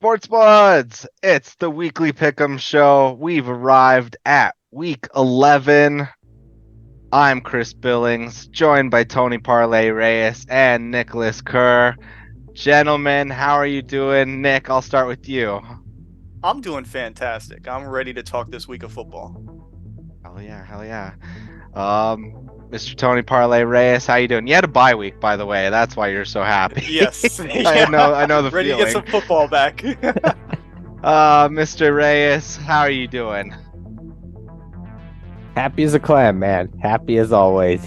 Sports Buds, it's the weekly pick'em show. We've arrived at week 11. I'm Chris Billings, joined by Tony Parlay Reyes and Nicholas Kerr. Gentlemen, how are you doing? Nick, I'll start with you. I'm doing fantastic. I'm ready to talk this week of football. Hell yeah, hell yeah. Mr. Tony Parlay Reyes, how you doing? You had a bye week, by the way. That's why you're so happy. Yes. I Yeah. know, I know the Ready to get feeling. some football back. Mr. Reyes, how are you doing? Happy as a clam, man. Happy as always.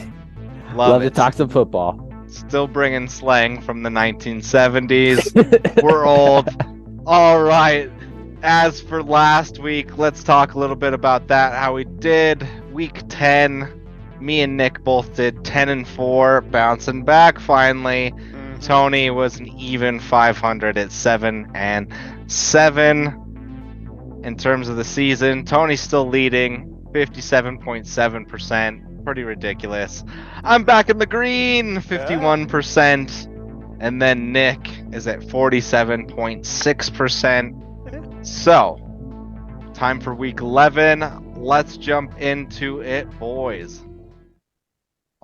Love Love to it. talk some football. Still bringing slang from the 1970s. We're old. All right. As for last week, let's talk a little bit about that. How we did week 10. Me and Nick both did 10-4, bouncing back finally. Tony was an even 500 at 7-7. In terms of the season, Tony's still leading, 57.7%. Pretty ridiculous. I'm back in the green, 51%. And then Nick is at 47.6%. So, time for week 11. Let's jump into it, boys.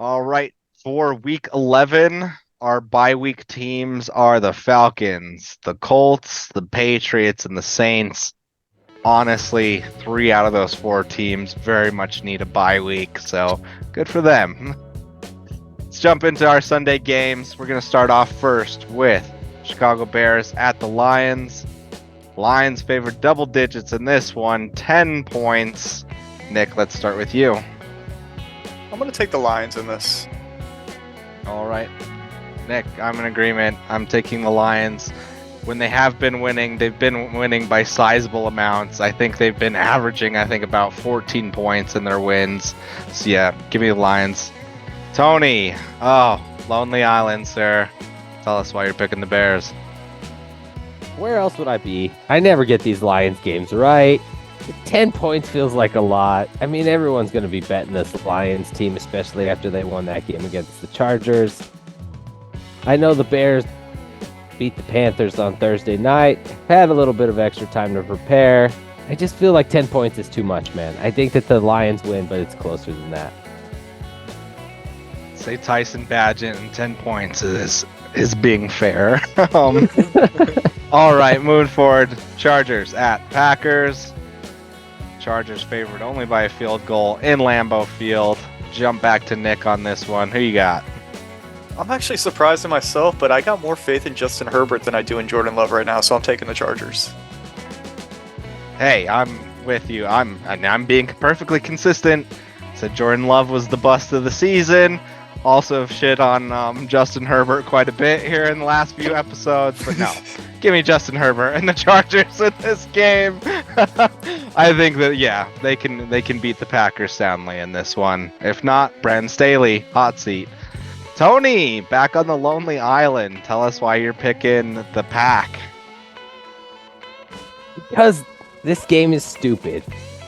All right, for week 11, our bye week teams are the Falcons, the Colts, the Patriots, and the Saints. Honestly, 3 out of those 4 teams very much need a bye week, so good for them. Let's jump into our Sunday games. We're going to start off first with Chicago Bears at the Lions. Lions favored double digits in this one, 10 points. Nick, let's start with you. I'm going to take the Lions in this. All right. Nick, I'm in agreement. I'm taking the Lions. When they have been winning, they've been winning by sizable amounts. I think they've been averaging, about 14 points in their wins. So yeah, give me the Lions. Tony, Lonely Island, sir. Tell us why you're picking the Bears. Where else would I be? I never get these Lions games right. 10 points feels like a lot. I mean, everyone's going to be betting this Lions team, especially after they won that game against the Chargers. I know the Bears beat the Panthers on Thursday night. Had a little bit of extra time to prepare. I just feel like 10 points is too much, man. I think that the Lions win, but it's closer than that. Say Tyson Badgett and 10 points is being fair. All right, moving forward. Chargers at Packers. Chargers favored only by a field goal in Lambeau Field. Jump back to Nick on this one. Who you got? I'm actually surprised in myself, but I got more faith in Justin Herbert than I do in Jordan Love right now, so I'm taking the Chargers. Hey, I'm with you. I'm being perfectly consistent. Said Jordan Love was the bust of the season. Also shit on Justin Herbert quite a bit here in the last few episodes, but no. Give me Justin Herbert and the Chargers in this game. I think that they can beat the Packers soundly in this one. If not, Brandon Staley, hot seat. Tony, back on the Lonely Island. Tell us why you're picking the Pack. Because this game is stupid.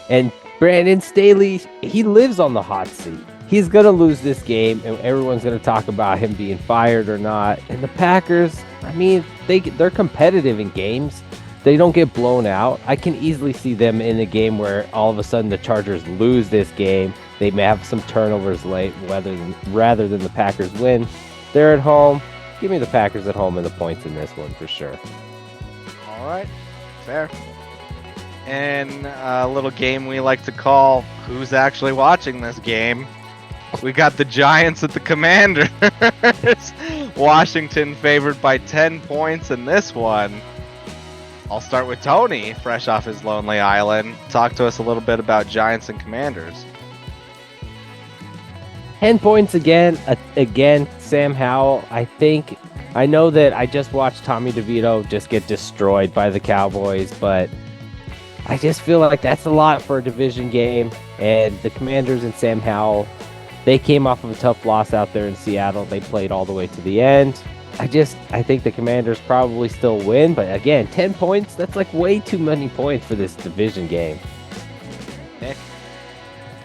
And Brandon Staley, he lives on the hot seat. He's going to lose this game, and everyone's going to talk about him being fired or not. And the Packers, I mean, they're competitive in games. They don't get blown out. I can easily see them in a game where all of a sudden the Chargers lose this game. They may have some turnovers late rather than the Packers win. They're at home. Give me the Packers at home and the points in this one for sure. All right, fair. And a little game we like to call Who's Actually Watching This Game? We got the Giants at the Commanders. Washington favored by 10 points in this one. I'll start with Tony, fresh off his Lonely Island. Talk to us a little bit about Giants and Commanders. 10 points again, Sam Howell. I know that I just watched Tommy DeVito just get destroyed by the Cowboys, but I just feel like that's a lot for a division game. And the Commanders and Sam Howell, they came off of a tough loss out there in Seattle. They played all the way to the end. I think the Commanders probably still win, but again, 10 points, that's like way too many points for this division game. Nick?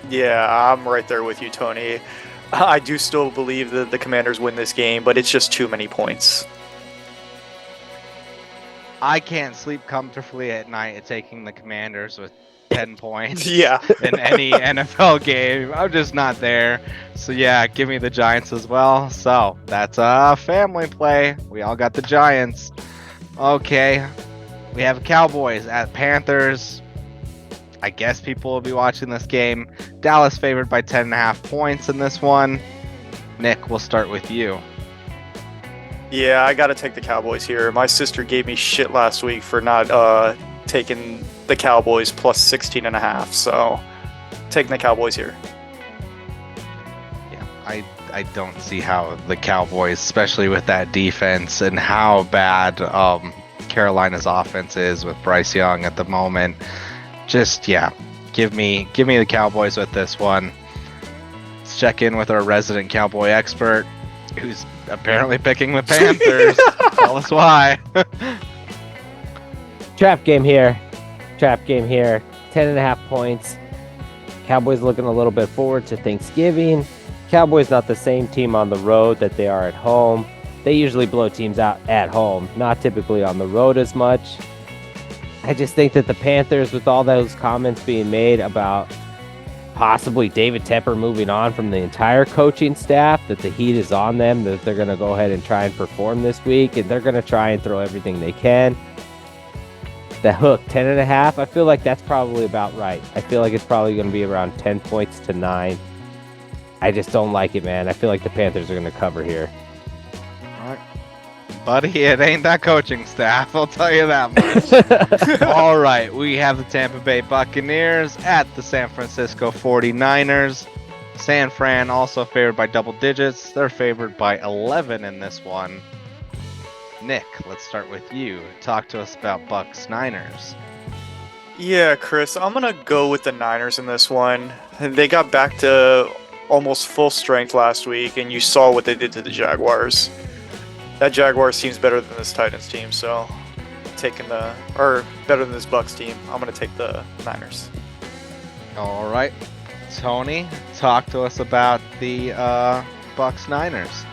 Yeah, I'm right there with you, Tony. I do still believe that the Commanders win this game, but it's just too many points. I can't sleep comfortably at night at taking the Commanders with 10 points Yeah. in any NFL game. I'm just not there. So yeah, give me the Giants as well. So that's a family play. We all got the Giants. Okay. We have Cowboys at Panthers. I guess people will be watching this game. Dallas favored by 10.5 points in this one. Nick, we'll start with you. Yeah, I got to take the Cowboys here. My sister gave me shit last week for not taking the Cowboys plus 16.5. So, taking the Cowboys here. Yeah, I don't see how the Cowboys, especially with that defense and how bad Carolina's offense is with Bryce Young at the moment. Just give me the Cowboys with this one. Let's check in with our resident Cowboy expert, who's apparently picking the Panthers. Tell us why. Trap game here. 10.5 points. Cowboys looking a little bit forward to Thanksgiving. Cowboys not the same team on the road that they are at home. They usually blow teams out at home, not typically on the road as much. I just think that the Panthers, with all those comments being made about possibly David Tepper moving on from the entire coaching staff, that the heat is on them, that they're going to go ahead and try and perform this week, and they're going to try and throw everything they can. The hook, 10.5, I feel like that's probably about right. I feel like it's probably going to be around 10 points to 9. I just don't like it, man. I feel like the Panthers are going to cover here. All right. Buddy, it ain't that coaching staff, I'll tell you that much. All right, we have the Tampa Bay Buccaneers at the San Francisco 49ers. San Fran also favored by double digits. They're favored by 11 in this one. Nick, let's start with you. Talk to us about Bucs Niners. Yeah, Chris, I'm going to go with the Niners in this one. They got back to almost full strength last week, and you saw what they did to the Jaguars. That Jaguars team's better than this Titans team, so better than this Bucs team. I'm going to take the Niners. All right. Tony, talk to us about the Bucs Niners.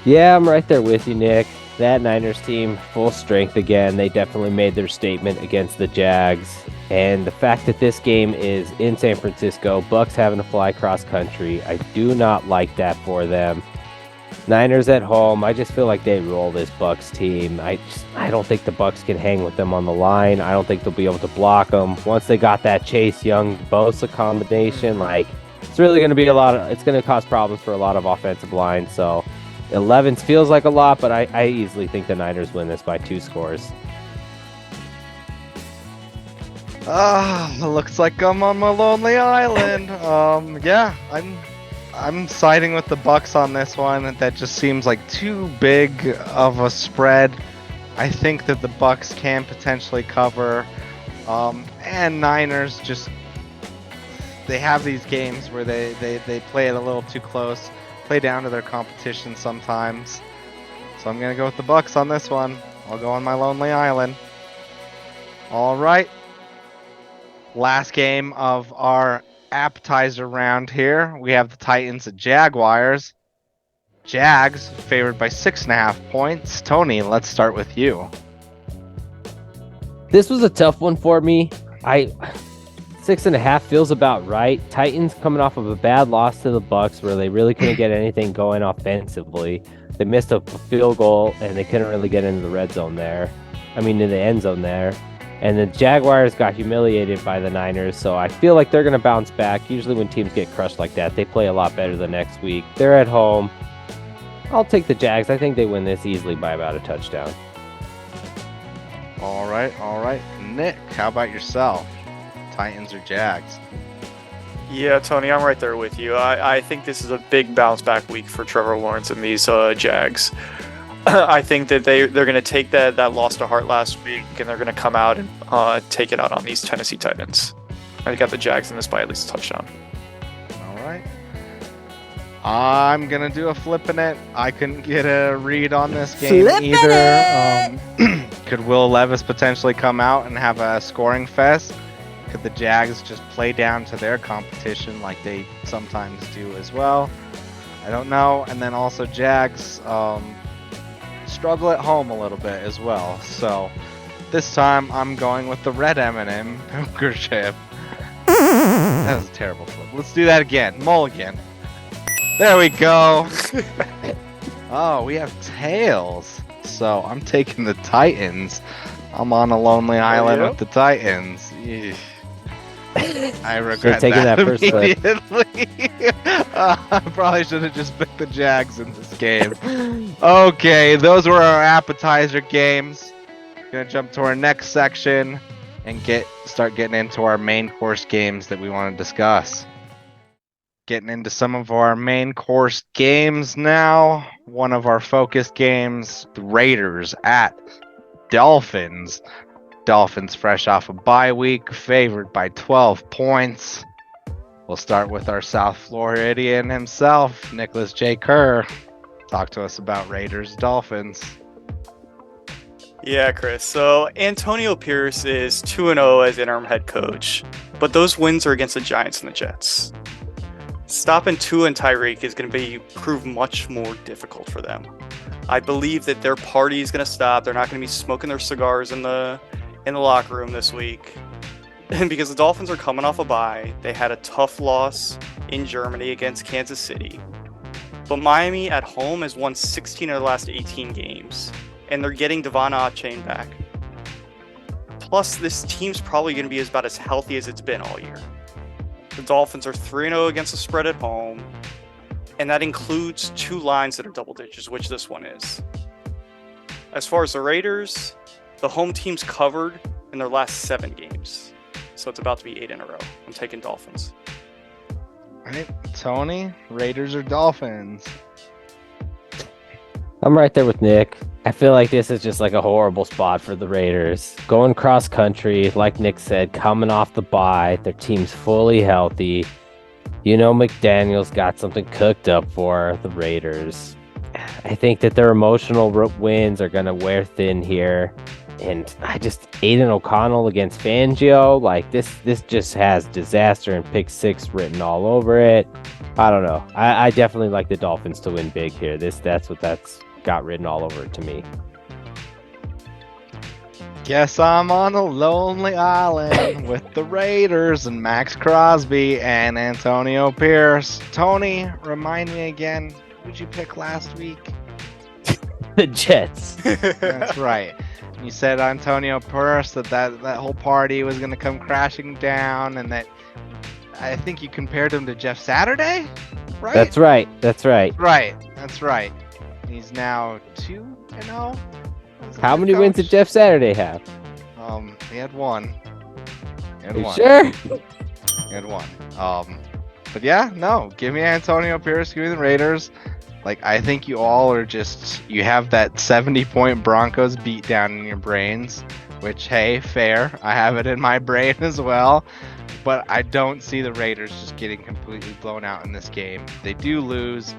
Yeah, I'm right there with you, Nick. That Niners team, full strength again. They definitely made their statement against the Jags. And the fact that this game is in San Francisco, Bucs having to fly cross country, I do not like that for them. Niners at home, I just feel like they roll this Bucs team. I don't think the Bucs can hang with them on the line. I don't think they'll be able to block them. Once they got that Chase Young-Bosa combination, it's really going to be it's going to cause problems for a lot of offensive lines. So 11 feels like a lot, but I easily think the Niners win this by 2 scores. Looks like I'm on my lonely island. I'm siding with the Bucs on this one. That just seems like too big of a spread. I think that the Bucs can potentially cover. And Niners they have these games where they play it a little too close, play down to their competition sometimes. So I'm gonna go with the Bucs on this one. I'll go on my lonely island. All right. Last game of our appetizer round here. We have the Titans at Jaguars. Jags favored by 6.5 points. Tony, let's start with you. This was a tough one for me. 6.5 feels about right. Titans coming off of a bad loss to the Bucs where they really couldn't get anything going offensively. They missed a field goal and they couldn't really get into the red zone there. In the end zone there. And the Jaguars got humiliated by the Niners, so I feel like they're going to bounce back. Usually when teams get crushed like that, they play a lot better the next week. They're at home. I'll take the Jags. I think they win this easily by about a touchdown. All right. Nick, how about yourself? Titans or Jags? Yeah, Tony, I'm right there with you. I think this is a big bounce back week for Trevor Lawrence and these Jags. I think that they're going to take that loss to heart last week, and they're going to come out and take it out on these Tennessee Titans. I got the Jags in this by at least a touchdown. All right. I'm going to do a flipping it. I couldn't get a read on this game either. Could Will Levis potentially come out and have a scoring fest? Could the Jags just play down to their competition like they sometimes do as well? I don't know. And then also Jags, struggle at home a little bit as well. So this time I'm going with the red M&M poker chip. That was a terrible flip. Let's do that again. Mulligan. There we go. Oh, we have tails. So I'm taking the Titans. I'm on a lonely island with the Titans. Eesh. I regret taking that first flip. immediately. I probably should have just picked the Jags in this game. Okay, those were our appetizer games. Gonna jump to our next section and start getting into our main course games that we want to discuss. Getting into some of our main course games now. One of our focus games, the Raiders at Dolphins. Dolphins fresh off a bye week, favored by 12 points. We'll start with our South Floridian himself, Nicholas J. Kerr. Talk to us about Raiders Dolphins. Yeah, Chris. So Antonio Pierce is 2-0 as interim head coach, but those wins are against the Giants and the Jets. Stopping Tua and Tyreek is going to prove much more difficult for them. I believe that their party is going to stop. They're not going to be smoking their cigars in the locker room this week. And because the Dolphins are coming off a bye, they had a tough loss in Germany against Kansas City. But Miami at home has won 16 of the last 18 games, and they're getting Devon Achane back. Plus, this team's probably going to be about as healthy as it's been all year. The Dolphins are 3-0 against the spread at home, and that includes two lines that are double digits, which this one is. As far as the Raiders, the home team's covered in their last 7 games, so it's about to be 8 in a row. I'm taking Dolphins. All right, Tony, Raiders or Dolphins? I'm right there with Nick. I feel like this is just like a horrible spot for the Raiders. Going cross country, like Nick said, coming off the bye, their team's fully healthy. You know McDaniel's got something cooked up for the Raiders. I think that their emotional wins are going to wear thin here. And Aiden O'Connell against Fangio, like this just has disaster and pick 6 written all over it. I don't know. I definitely like the Dolphins to win big here. That's got written all over it to me. Guess I'm on a lonely island with the Raiders and Max Crosby and Antonio Pierce. Tony, remind me again, who'd you pick last week? The Jets. That's right. You said Antonio Pierce that whole party was going to come crashing down, and that I think you compared him to Jeff Saturday, right? That's right. That's right. He's now 2-0. How many wins did Jeff Saturday have? He had one. Sure? He had one. But yeah, no. Give me Antonio Pierce. Give me the Raiders. Like, I think you all are you have that 70-point Broncos beat down in your brains, which, hey, fair. I have it in my brain as well. But I don't see the Raiders just getting completely blown out in this game. They do lose,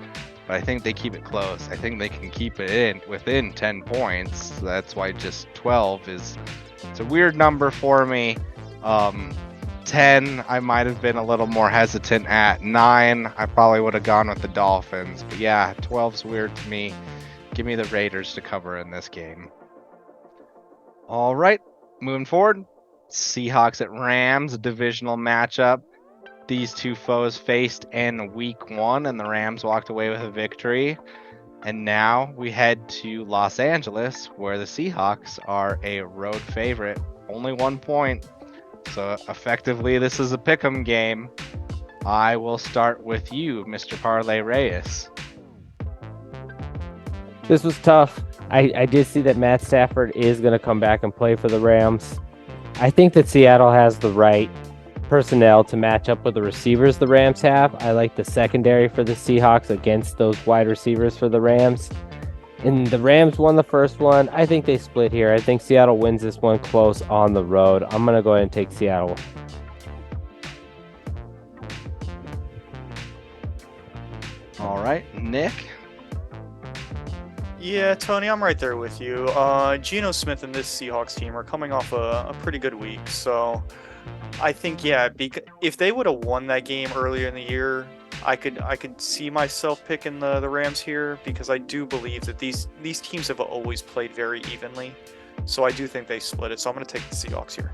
but I think they keep it close. I think they can keep it within 10 points. So that's why just 12 it's a weird number for me. 10, I might have been a little more hesitant at. 9, I probably would have gone with the Dolphins. But yeah, 12's weird to me. Give me the Raiders to cover in this game. All right, moving forward. Seahawks at Rams, a divisional matchup. These two foes faced in week 1, and the Rams walked away with a victory. And now we head to Los Angeles, where the Seahawks are a road favorite. Only 1 point. So effectively, this is a pick'em game. I will start with you, Mr. Parlay Reyes. This was tough. I did see that Matt Stafford is going to come back and play for the Rams. I think that Seattle has the right personnel to match up with the receivers the Rams have. I like the secondary for the Seahawks against those wide receivers for the Rams. And the Rams won the first one. I think they split here. I think Seattle wins this one close on the road. I'm going to go ahead and take Seattle. All right, Nick. Yeah, Tony, I'm right there with you. Geno Smith and this Seahawks team are coming off a pretty good week. So I think, yeah, if they would have won that game earlier in the year, I could see myself picking the Rams here because I do believe that these teams have always played very evenly. So I do think they split it. So I'm going to take the Seahawks here.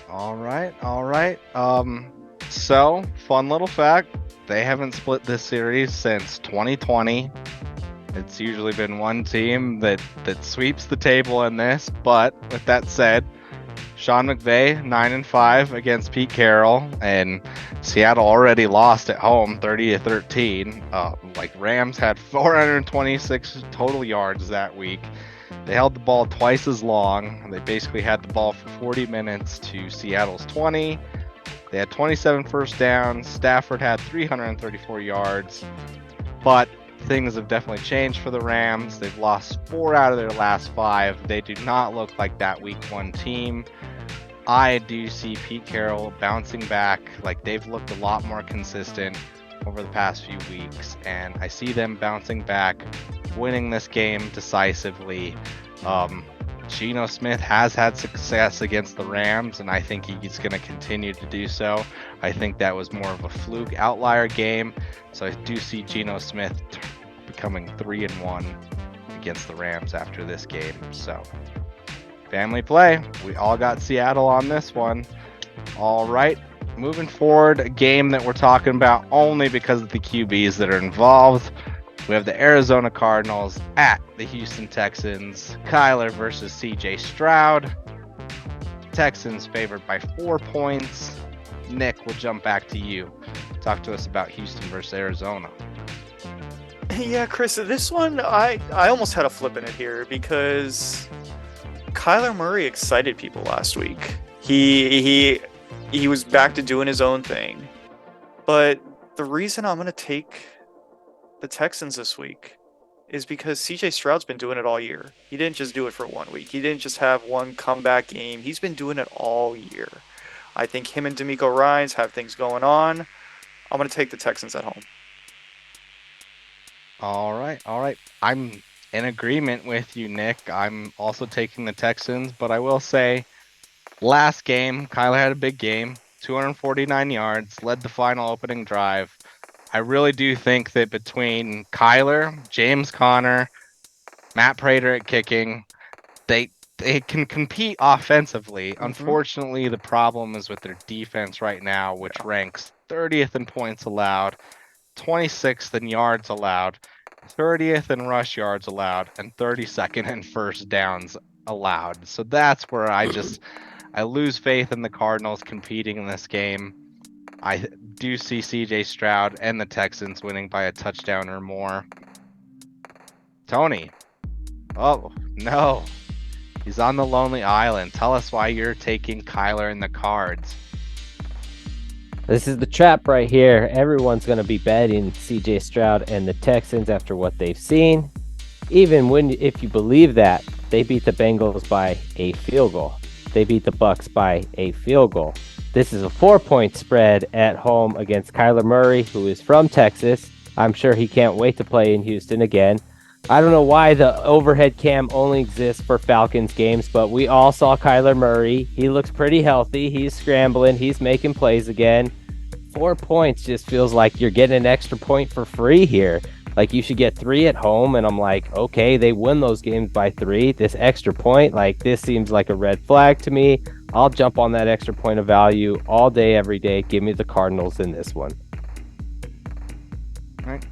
All right. So fun little fact: they haven't split this series since 2020. It's usually been one team that sweeps the table in this. But with that said, Sean McVay 9-5 against Pete Carroll, and Seattle already lost at home 30-13. Rams had 426 total yards that week. They held the ball twice as long. They basically had the ball for 40 minutes to Seattle's 20. They had 27 first downs. Stafford had 334 yards. But things have definitely changed for the Rams. They've lost 4 out of their last 5. They do not look like that week 1 team. I do see Pete Carroll bouncing back. They've looked a lot more consistent over the past few weeks, and I see them bouncing back, winning this game decisively. Geno Smith has had success against the Rams, and I think he's going to continue to do so. I think that was more of a fluke outlier game, so I do see Geno Smith becoming 3-1 against the Rams after this game. So family play. We all got Seattle on this one. All right. Moving forward, a game that we're talking about only because of the QBs that are involved. We have the Arizona Cardinals at the Houston Texans. Kyler versus C.J. Stroud. Texans favored by 4 points. Nick, we'll jump back to you. Talk to us about Houston versus Arizona. Yeah, Chris, this one, I almost had a flip in it here because Kyler Murray excited people last week. He was back to doing his own thing. But the reason I'm going to take the Texans this week is because C.J. Stroud's been doing it all year. He didn't just do it for 1 week. He didn't just have one comeback game. He's been doing it all year. I think him and D'Amico Ryans have things going on. I'm going to take the Texans at home. All right. I'm in agreement with you, Nick. I'm also taking the Texans, but I will say last game, Kyler had a big game, 249 yards, led the final opening drive. I really do think that between Kyler, James Conner, Matt Prater at kicking, they can compete offensively. Mm-hmm. Unfortunately, the problem is with their defense right now, which ranks 30th in points allowed, 26th in yards allowed, 30th in rush yards allowed, and 32nd in first downs allowed. So that's where I lose faith in the Cardinals competing in this game. I do see C.J. Stroud and the Texans winning by a touchdown or more. Tony. Oh, no. He's on the lonely island. Tell us why you're taking Kyler and the Cards. This is the trap right here. Everyone's going to be betting C.J. Stroud and the Texans after what they've seen. If you believe that, they beat the Bengals by a field goal. They beat the Bucs by a field goal. This is a 4-point spread at home against Kyler Murray, who is from Texas. I'm sure he can't wait to play in Houston again. I don't know why the overhead cam only exists for Falcons games, but we all saw Kyler Murray. He looks pretty healthy. He's scrambling. He's making plays again. 4 points just feels like you're getting an extra point for free here. Like you should get 3 at home, and I'm like, okay, they win those games by 3. This extra point, this seems like a red flag to me. I'll jump on that extra point of value all day, every day. Give me the Cardinals in this one. Right.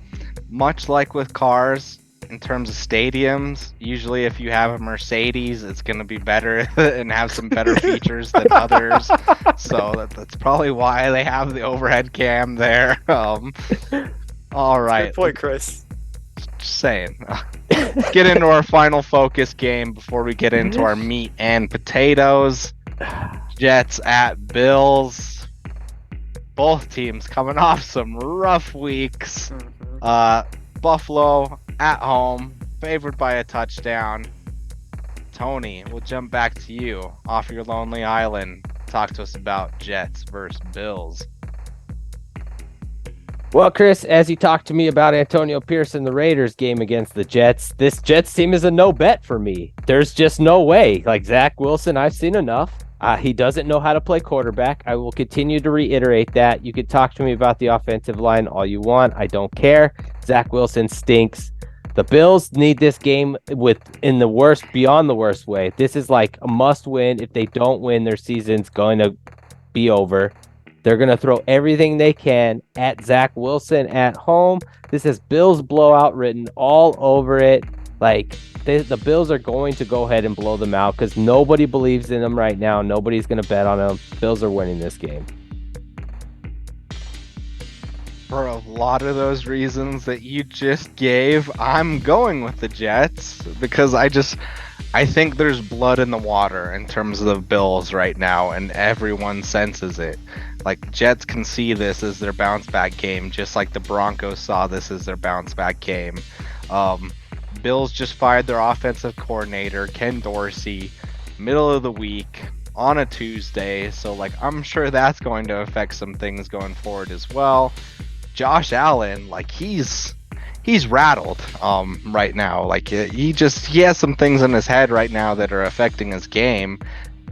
Much like with cars, in terms of stadiums, usually if you have a Mercedes, it's going to be better and have some better features than others. So that's probably why they have the overhead cam there. All right. Good point, Chris. Just saying. Let's get into our final focus game before we get into our meat and potatoes. Jets at Bills. Both teams coming off some rough weeks. Buffalo at home, favored by a touchdown. Tony, we'll jump back to you off your lonely island. Talk to us about Jets versus Bills. Well, Chris, as you talked to me about Antonio Pierce in the Raiders game against the Jets, this Jets team is a no bet for me. There's just no way. Like Zach Wilson, I've seen enough. He doesn't know how to play quarterback. I will continue to reiterate that. You could talk to me about the offensive line all you want. I don't care. Zach Wilson stinks. The Bills need this game beyond the worst way. This is like a must win. If they don't win, their season's going to be over. They're going to throw everything they can at Zach Wilson at home. This has Bills blowout written all over it. Like, the Bills are going to go ahead and blow them out because nobody believes in them right now. Nobody's going to bet on them. Bills are winning this game. For a lot of those reasons that you just gave, I'm going with the Jets because I think there's blood in the water in terms of the Bills right now, and everyone senses it. Like, Jets can see this as their bounce back game, just like the Broncos saw this as their bounce back game. Bills just fired their offensive coordinator, Ken Dorsey, middle of the week on a Tuesday. So, like, I'm sure that's going to affect some things going forward as well. Josh Allen, like, he's rattled right now. Like, he has some things in his head right now that are affecting his game,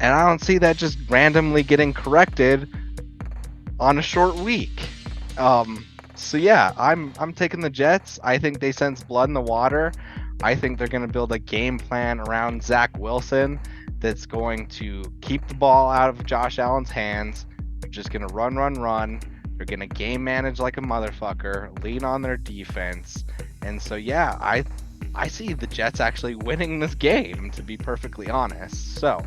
and I don't see that just randomly getting corrected on a short week. So yeah, I'm taking the Jets. I think they sense blood in the water. I think they're going to build a game plan around Zach Wilson that's going to keep the ball out of Josh Allen's hands. They're just going to run. They're going to game manage like a motherfucker, lean on their defense. And so, yeah, I see the Jets actually winning this game, to be perfectly honest. So,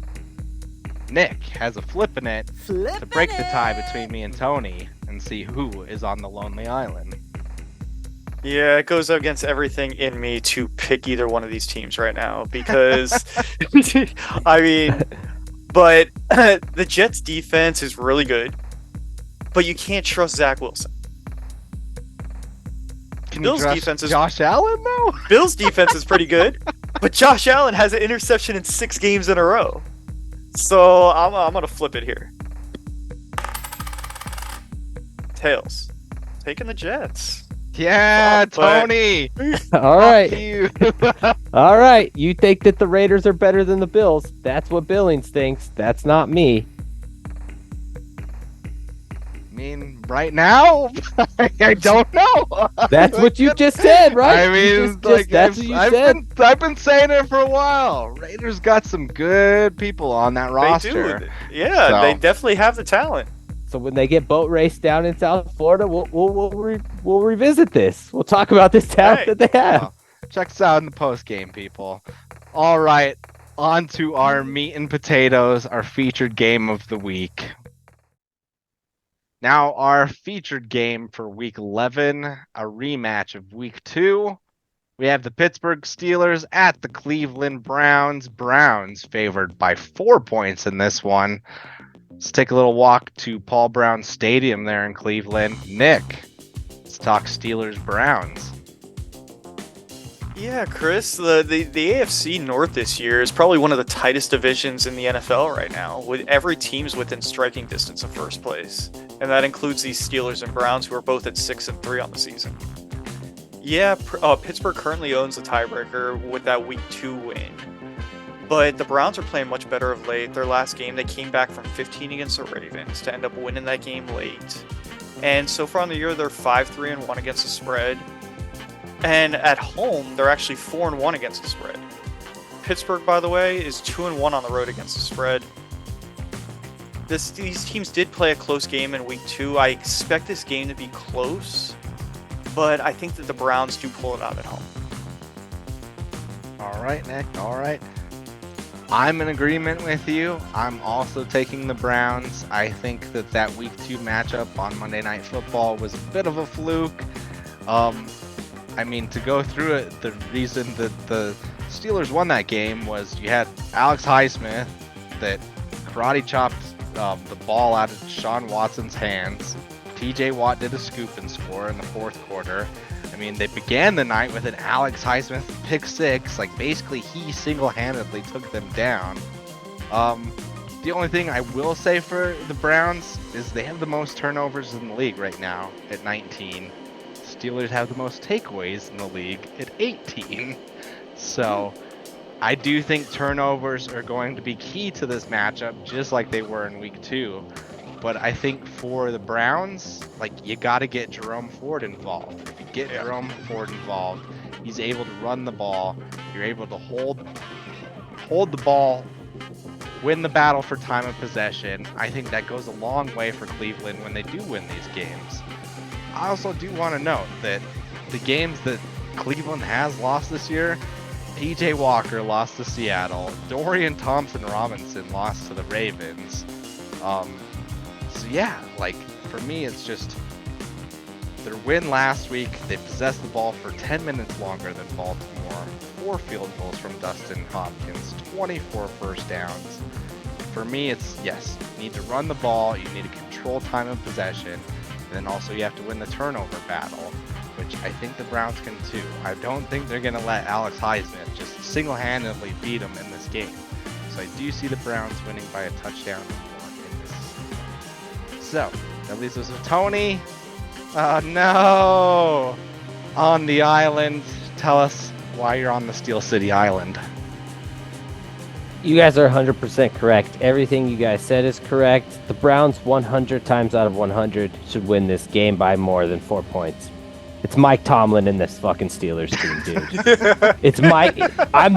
Nick has a flip in it to break the tie between me and Tony and see who is on the lonely island. Yeah, it goes against everything in me to pick either one of these teams right now because, I mean, but the Jets defense is really good, but you can't trust Zach Wilson. Can Bills you trust defense is Josh Allen, though? Bills defense is pretty good, but Josh Allen has an interception in 6 games in a row. So I'm gonna flip it here. Tails, taking the Jets. Yeah, Tony. All right. You. All right. You think that the Raiders are better than the Bills. That's what Billings thinks. That's not me. I mean, right now, I don't know. That's what you just said, right? I mean, that's what you said. I've been saying it for a while. Raiders got some good people on that roster. They do. Yeah, So. They definitely have the talent. So when they get boat raced down in South Florida, we'll revisit this. We'll talk about this talent that they have. Well, check us out in the post game, people. All right, on to our meat and potatoes, our featured game of the week. Now, our featured game for Week 11, a rematch of Week 2. We have the Pittsburgh Steelers at the Cleveland Browns. Browns favored by 4 points in this one. Let's take a little walk to Paul Brown Stadium there in Cleveland. Nick, let's talk Steelers Browns. Yeah, Chris, the AFC North this year is probably one of the tightest divisions in the NFL right now, with every team's within striking distance of first place. And that includes these Steelers and Browns, who are both at 6-3 on the season. Yeah, Pittsburgh currently owns the tiebreaker with that Week 2 win. But the Browns are playing much better of late. Their last game, they came back from 15 against the Ravens to end up winning that game late. And so far in the year, they're 5-3-1 against the spread. And at home, they're actually 4-1 against the spread. Pittsburgh, by the way, is 2-1 on the road against the spread. These teams did play a close game in Week 2. I expect this game to be close, but I think that the Browns do pull it out at home. All right, Nick. All right. I'm in agreement with you. I'm also taking the Browns. I think that Week 2 matchup on Monday Night Football was a bit of a fluke. I mean, to go through it, the reason that the Steelers won that game was you had Alex Highsmith that karate chopped the ball out of Deshaun Watson's hands. TJ Watt did a scoop and score in the fourth quarter. I mean, they began the night with an Alex Highsmith pick six. Like, basically, he single-handedly took them down. The only thing I will say for the Browns is they have the most turnovers in the league right now at 19. Steelers have the most takeaways in the league at 18. So, I do think turnovers are going to be key to this matchup, just like they were in week 2. But I think for the Browns, like, you got to get Jerome Ford involved. If you get Jerome Ford involved, he's able to run the ball. You're able to hold the ball, win the battle for time of possession. I think that goes a long way for Cleveland when they do win these games. I also do want to note that the games that Cleveland has lost this year, P.J. Walker lost to Seattle, Dorian Thompson-Robinson lost to the Ravens. So yeah, like, for me, it's just their win last week. They possessed the ball for 10 minutes longer than Baltimore. 4 field goals from Dustin Hopkins, 24 first downs. For me, it's, yes, you need to run the ball, you need to control time of possession, and then also you have to win the turnover battle, which I think the Browns can too. I don't think they're going to let Alex Highsmith just single-handedly beat them in this game. So I do see the Browns winning by a touchdown or more in this. So, that leaves us with Tony. No! On the island. Tell us why you're on the Steel City Island. You guys are 100% correct. Everything you guys said is correct. The Browns 100 times out of 100 should win this game by more than 4 points. It's Mike Tomlin and this fucking Steelers team, dude. It's Mike.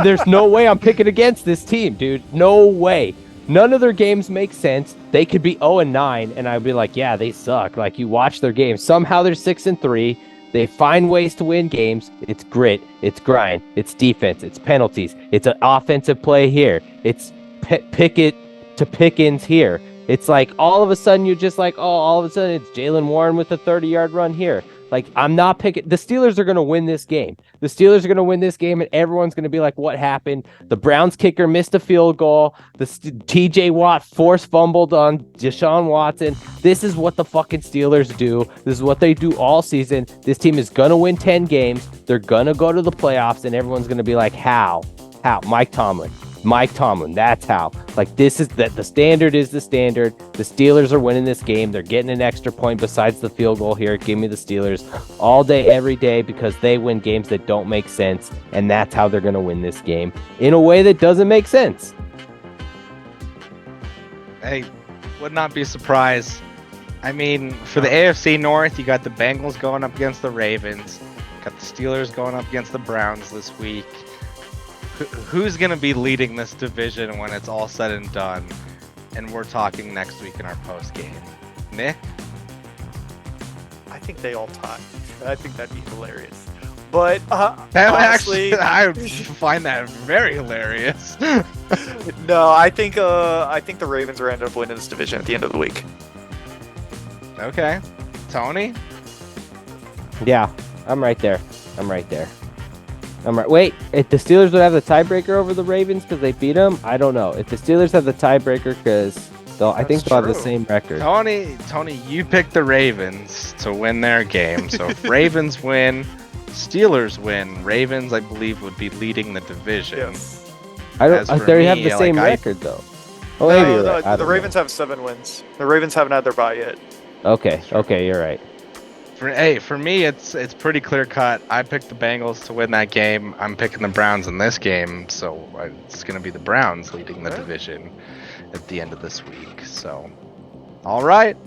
There's no way I'm picking against this team, dude. No way. None of their games make sense. They could be 0-9, and I'd be like, yeah, they suck. Like, you watch their games. Somehow they're 6-3. They find ways to win games. It's grit. It's grind. It's defense. It's penalties. It's an offensive play here. It's Pickett to Pickens here. It's like all of a sudden you're just like, oh, all of a sudden it's Jaylen Warren with a 30-yard run here. Like, I'm not picking. The Steelers are going to win this game. The Steelers are going to win this game, and everyone's going to be like, what happened? The Browns kicker missed a field goal. The TJ Watt force fumbled on Deshaun Watson. This is what the fucking Steelers do. This is what they do all season. This team is going to win 10 games. They're going to go to the playoffs, and everyone's going to be like, how? Mike Tomlin, that's how. Like, this is that the standard is the standard. The Steelers are winning this game. They're getting an extra point besides the field goal here. Give me the Steelers all day, every day, because they win games that don't make sense, and that's how they're going to win this game in a way that doesn't make sense. Hey, would not be surprised. I mean, for the AFC North, you got the Bengals going up against the Ravens. Got the Steelers going up against the Browns this week. Who's going to be leading this division when it's all said and done? And we're talking next week in our post game. Nick? I think they all tie. I think that'd be hilarious. But honestly, I find that very hilarious. No, I think the Ravens will end up winning this division at the end of the week. Okay. Tony? Yeah, I'm right there. Wait, if the Steelers would have the tiebreaker over the Ravens because they beat them, I don't know. If the Steelers have the tiebreaker because I think they'll have the same record. Tony, you picked the Ravens to win their game. So if Ravens win, Steelers win. Ravens, I believe, would be leading the division. Yes. They have the same record though. Oh, no, the Ravens have 7 wins. The Ravens haven't had their bye yet. Okay, you're right. For me, it's pretty clear cut. I picked the Bengals to win that game. I'm picking the Browns in this game, so it's going to be the Browns leading the division at the end of this week. So, all right,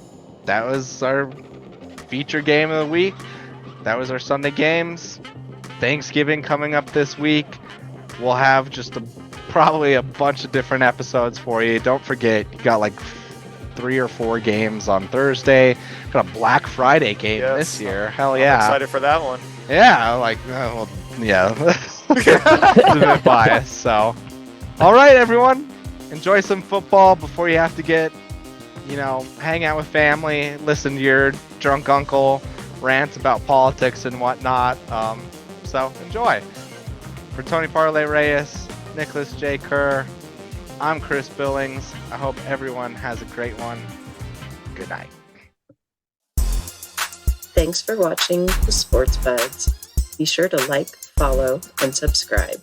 that was our feature game of the week. That was our Sunday games. Thanksgiving coming up this week. We'll have just probably a bunch of different episodes for you. Don't forget, you got like 3 or 4 games on Thursday. Got a Black Friday game this year. Hell yeah. I'm excited for that one. Yeah, it's a bit biased, so. All right, everyone. Enjoy some football before you have to get, hang out with family, listen to your drunk uncle rant about politics and whatnot. So enjoy. For Tony Parlay Reyes, Nicholas J. Kerr, I'm Chris Billings. I hope everyone has a great one. Good night. Thanks for watching the Sports Buds. Be sure to like, follow, and subscribe.